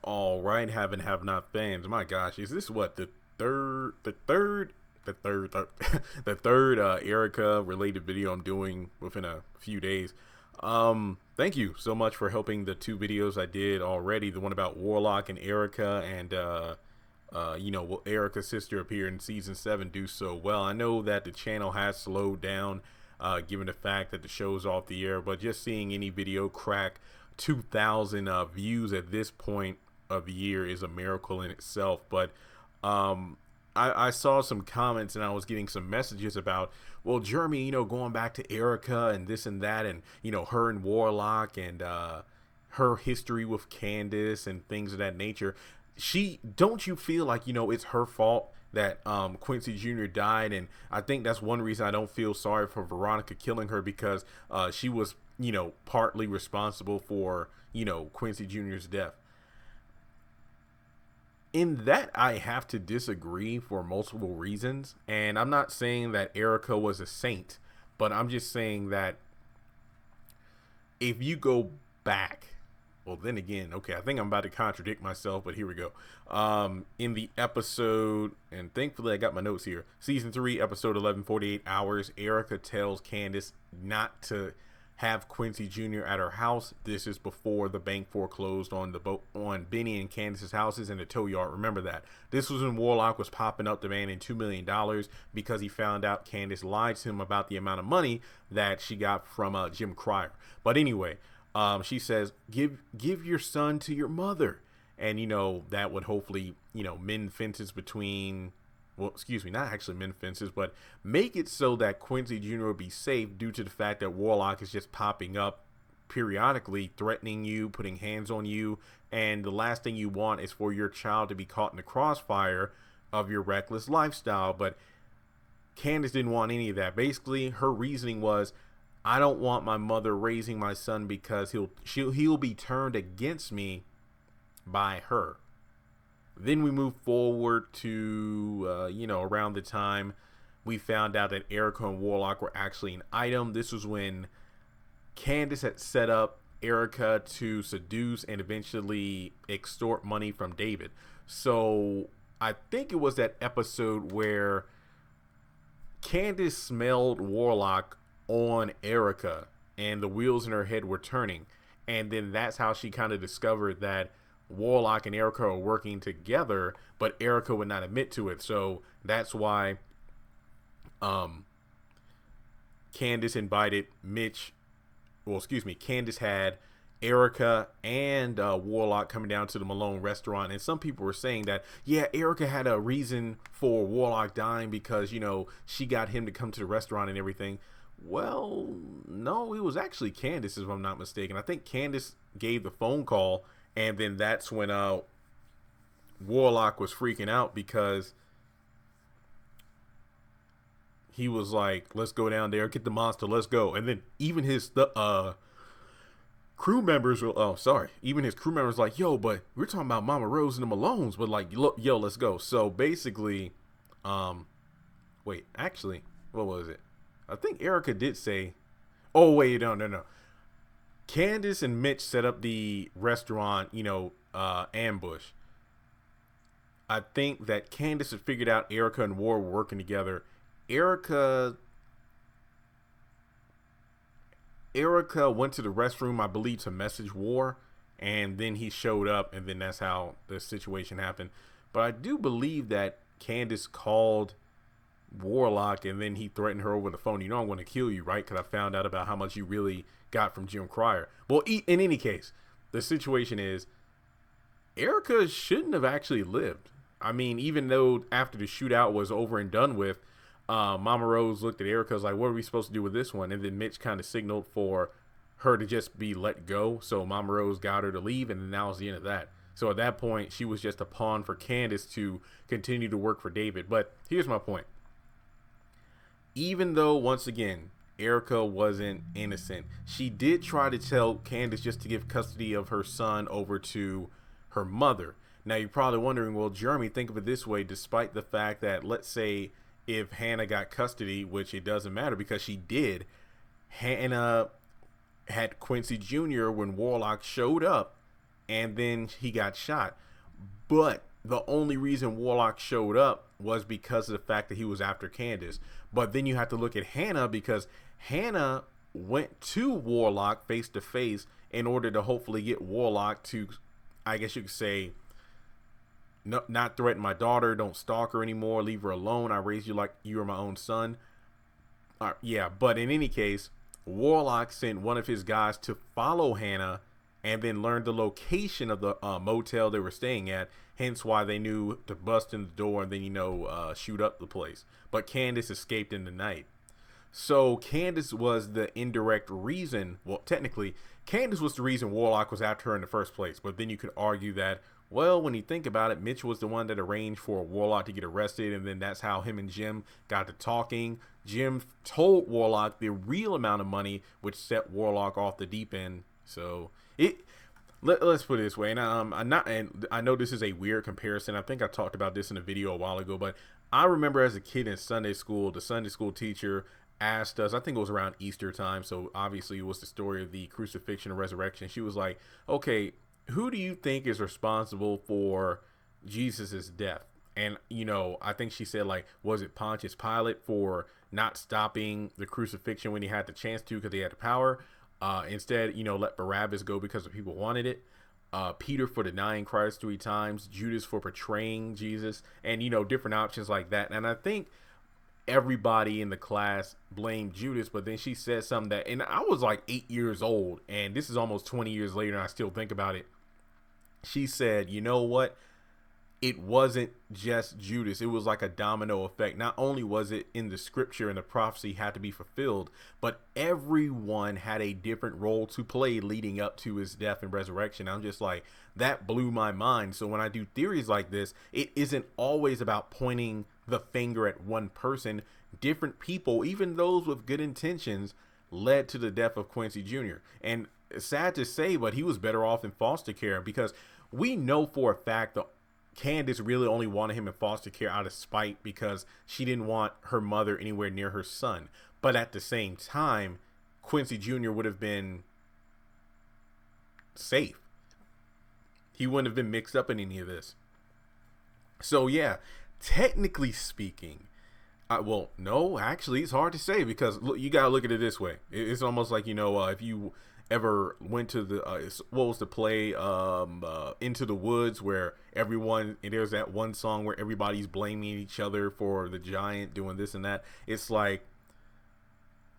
All right, have not fans. My gosh, is this what the third Erica related video I'm doing within a few days? Thank you so much for helping the two videos I did already. The one about Warlock and Erica, and will Erica's sister appear in season 7 do so well? I know that the channel has slowed down, given the fact that the show's off the air, but just seeing any video crack 2,000 views at this point of the year is a miracle in itself. But I saw some comments and I was getting some messages about, well, Jeremy, going back to Erica and this and that, and her and Warlock, and her history with Candace and things of that nature. Don't you feel like it's her fault that Quincy Jr. died? And I think that's one reason I don't feel sorry for Veronica killing her, because she was partly responsible for Quincy Jr.'s death. In that, I have to disagree for multiple reasons. And I'm not saying that Erica was a saint, but I'm just saying that if you go back, well, then again, okay, I think I'm about to contradict myself, but here we go. In the episode, and thankfully I got my notes here, season 3, episode 11, 48 hours, Erica tells Candace not to have Quincy Jr. at her house. This is before the bank foreclosed on on Benny and Candace's houses in the tow yard. Remember that. This was when Warlock was popping up demanding $2 million because he found out Candace lied to him about the amount of money that she got from Jim Cryer. But anyway, she says, give your son to your mother. And, that would hopefully, mend fences between, well, excuse me, not actually mend fences, but make it so that Quincy Jr. will be safe, due to the fact that Warlock is just popping up periodically, threatening you, putting hands on you. And the last thing you want is for your child to be caught in the crossfire of your reckless lifestyle. But Candace didn't want any of that. Basically, her reasoning was, I don't want my mother raising my son because he'll be turned against me by her. Then we move forward to around the time we found out that Erica and Warlock were actually an item. This was when Candace had set up Erica to seduce and eventually extort money from David. So I think it was that episode where Candace smelled Warlock on Erica and the wheels in her head were turning, and then that's how she kind of discovered that Warlock and Erica are working together, but Erica would not admit to it. So that's why Candace invited Candace had Erica and Warlock coming down to the Malone restaurant. And some people were saying that, yeah, Erica had a reason for Warlock dying because she got him to come to the restaurant and everything. Well, no, it was actually Candace, if I'm not mistaken. I think Candace gave the phone call, and then that's when Warlock was freaking out because he was like, let's go down there, get the monster, let's go. And then even his crew members were, even his crew members like, yo, but we're talking about Mama Rose and the Malones, but like, look, yo, let's go. So basically, wait, actually, what was it? I think Erica did say, oh, wait, no. Candace and Mitch set up the restaurant, ambush. I think that Candace had figured out Erica and War were working together. Erica went to the restroom, I believe, to message War, and then he showed up, and then that's how the situation happened. But I do believe that Candace called Warlock, and then he threatened her over the phone. I'm going to kill you, right? Because I found out about how much you really got from Jim Cryer. Well, in any case, the situation is Erica shouldn't have actually lived. I mean, even though after the shootout was over and done with, Mama Rose looked at Erica, was like, what are we supposed to do with this one? And then Mitch kind of signaled for her to just be let go. So Mama Rose got her to leave, and then that was the end of that. So at that point, she was just a pawn for Candace to continue to work for David. But here's my point. Even though, once again, Erica wasn't innocent, she did try to tell Candace just to give custody of her son over to her mother. Now, you're probably wondering, well, Jeremy, think of it this way. Despite the fact that, let's say, if Hannah got custody, which it doesn't matter because she did, Hannah had Quincy Jr. when Warlock showed up and then he got shot. But the only reason Warlock showed up was because of the fact that he was after Candace. But then you have to look at Hannah, because Hannah went to Warlock face to face in order to hopefully get Warlock to, I guess you could say, not threaten my daughter, don't stalk her anymore, leave her alone, I raised you like you are my own son. Yeah, but in any case, Warlock sent one of his guys to follow Hannah and then learned the location of the motel they were staying at, hence why they knew to bust in the door and then, shoot up the place. But Candace escaped in the night. So Candace was the indirect reason, well, technically, Candace was the reason Warlock was after her in the first place. But then you could argue that, well, when you think about it, Mitch was the one that arranged for Warlock to get arrested, and then that's how him and Jim got to talking. Jim told Warlock the real amount of money, which set Warlock off the deep end. So let's put it this way, and I know this is a weird comparison. I think I talked about this in a video a while ago, but I remember as a kid in Sunday school, the Sunday school teacher asked us, I think it was around Easter time, so obviously it was the story of the crucifixion and resurrection. She was like, okay, who do you think is responsible for Jesus's death? And, I think she said, like, was it Pontius Pilate for not stopping the crucifixion when he had the chance to because he had the power? Instead, let Barabbas go because the people wanted it. Peter for denying Christ 3 times. Judas for betraying Jesus. And, different options like that. And I think everybody in the class blamed Judas, but then she said something that, and I was like 8 years old, and this is almost 20 years later, and I still think about it. She said, you know what? It wasn't just Judas. It was like a domino effect. Not only was it in the scripture and the prophecy had to be fulfilled, but everyone had a different role to play leading up to his death and resurrection. I'm just like, that blew my mind. So when I do theories like this, it isn't always about pointing the finger at one person. Different people, even those with good intentions, led to the death of Quincy Jr. And it's sad to say, but he was better off in foster care, because we know for a fact that Candace really only wanted him in foster care out of spite because she didn't want her mother anywhere near her son. But at the same time, Quincy Jr. would have been safe. He wouldn't have been mixed up in any of this. So yeah, technically speaking, well, no, actually, it's hard to say, because look, you gotta look at it this way. It's almost like, if you ever went to the what was the play Into the Woods, where everyone, and there's that one song where everybody's blaming each other for the giant doing this and that. It's like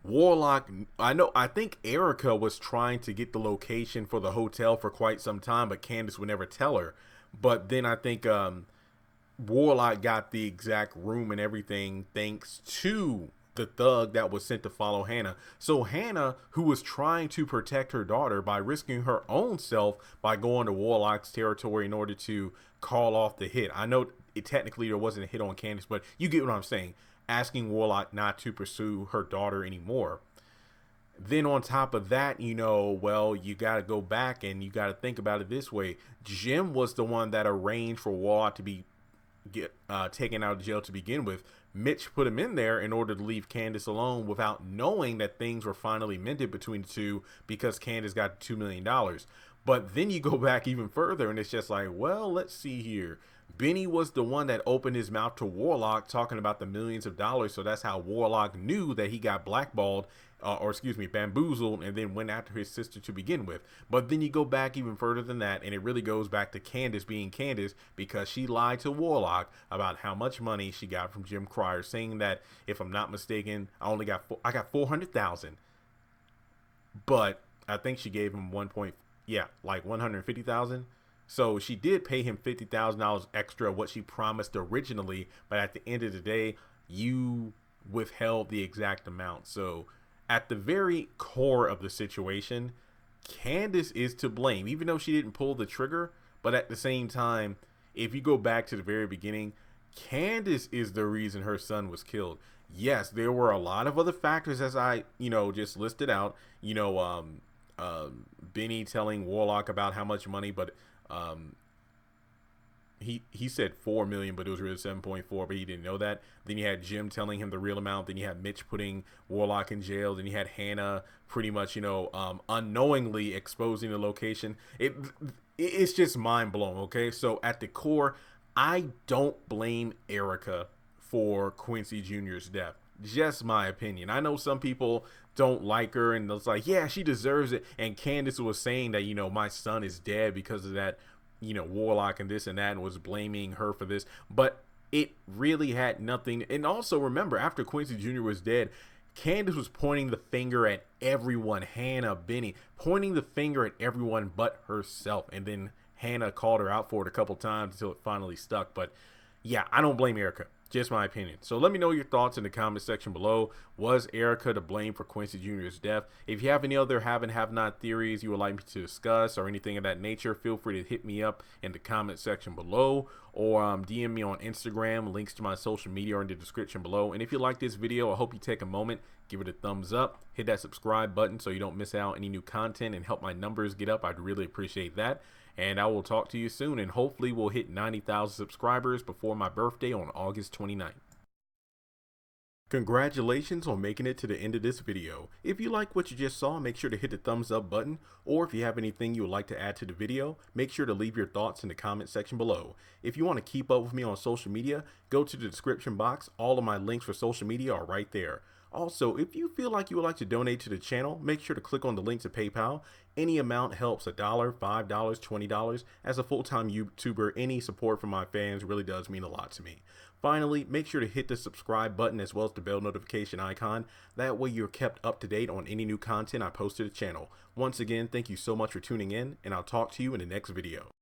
Warlock, I think Erica was trying to get the location for the hotel for quite some time, but Candace would never tell her. But then I think Warlock got the exact room and everything thanks to the thug that was sent to follow Hannah. So Hannah, who was trying to protect her daughter by risking her own self by going to Warlock's territory in order to call off the hit. I know technically there wasn't a hit on Candace, but you get what I'm saying. Asking Warlock not to pursue her daughter anymore. Then on top of that, well, you got to go back and you got to think about it this way. Jim was the one that arranged for Warlock to be taken out of jail to begin with. Mitch put him in there in order to leave Candace alone without knowing that things were finally mended between the two, because Candace got $2 million. But then you go back even further and it's just like, well, let's see here. Benny was the one that opened his mouth to Warlock talking about the millions of dollars. So that's how Warlock knew that he got blackballed, bamboozled, and then went after his sister to begin with. But then you go back even further than that, and it really goes back to Candace being Candace, because she lied to Warlock about how much money she got from Jim Cryer, saying that, if I'm not mistaken, I got 400,000, but I think she gave him 150,000. So she did pay him $50,000 extra what she promised originally, but at the end of the day, you withheld the exact amount. So at the very core of the situation, Candace is to blame, even though she didn't pull the trigger. But at the same time, if you go back to the very beginning, Candace is the reason her son was killed. Yes, there were a lot of other factors, as I, just listed out. Benny telling Warlock about how much money, but he said 4 million, but it was really 7.4, but he didn't know that. Then you had Jim telling him the real amount. Then you had Mitch putting Warlock in jail. Then you had Hannah pretty much, unknowingly exposing the location. it's just mind blowing. Okay, so at the core, I don't blame Erica for Quincy Jr.'s death. Just my opinion. I know some people don't like her and it's like, yeah, she deserves it. And Candace was saying that, my son is dead because of that, warlock and this and that, and was blaming her for this. But it really had nothing. And also remember, after Quincy Jr. was dead, Candace was pointing the finger at everyone. Hannah, Benny, pointing the finger at everyone but herself. And then Hannah called her out for it a couple times until it finally stuck. But yeah, I don't blame Erica. Just my opinion. So let me know your thoughts in the comment section below. Was Erica to blame for Quincy Jr.'s death? If you have any other have and have not theories you would like me to discuss or anything of that nature, feel free to hit me up in the comment section below, or DM me on Instagram. Links to my social media are in the description below. And if you like this video, I hope you take a moment, give it a thumbs up, hit that subscribe button so you don't miss out any new content, and help my numbers get up. I'd really appreciate that. And I will talk to you soon, and hopefully we'll hit 90,000 subscribers before my birthday on August 29th. Congratulations on making it to the end of this video. If you like what you just saw, make sure to hit the thumbs up button, or if you have anything you would like to add to the video, make sure to leave your thoughts in the comment section below. If you want to keep up with me on social media, go to the description box. All of my links for social media are right there. Also, if you feel like you would like to donate to the channel, make sure to click on the link to PayPal. Any amount helps. $1, $5, $20. As a full-time YouTuber, any support from my fans really does mean a lot to me. Finally, make sure to hit the subscribe button as well as the bell notification icon. That way you're kept up to date on any new content I post to the channel. Once again, thank you so much for tuning in, and I'll talk to you in the next video.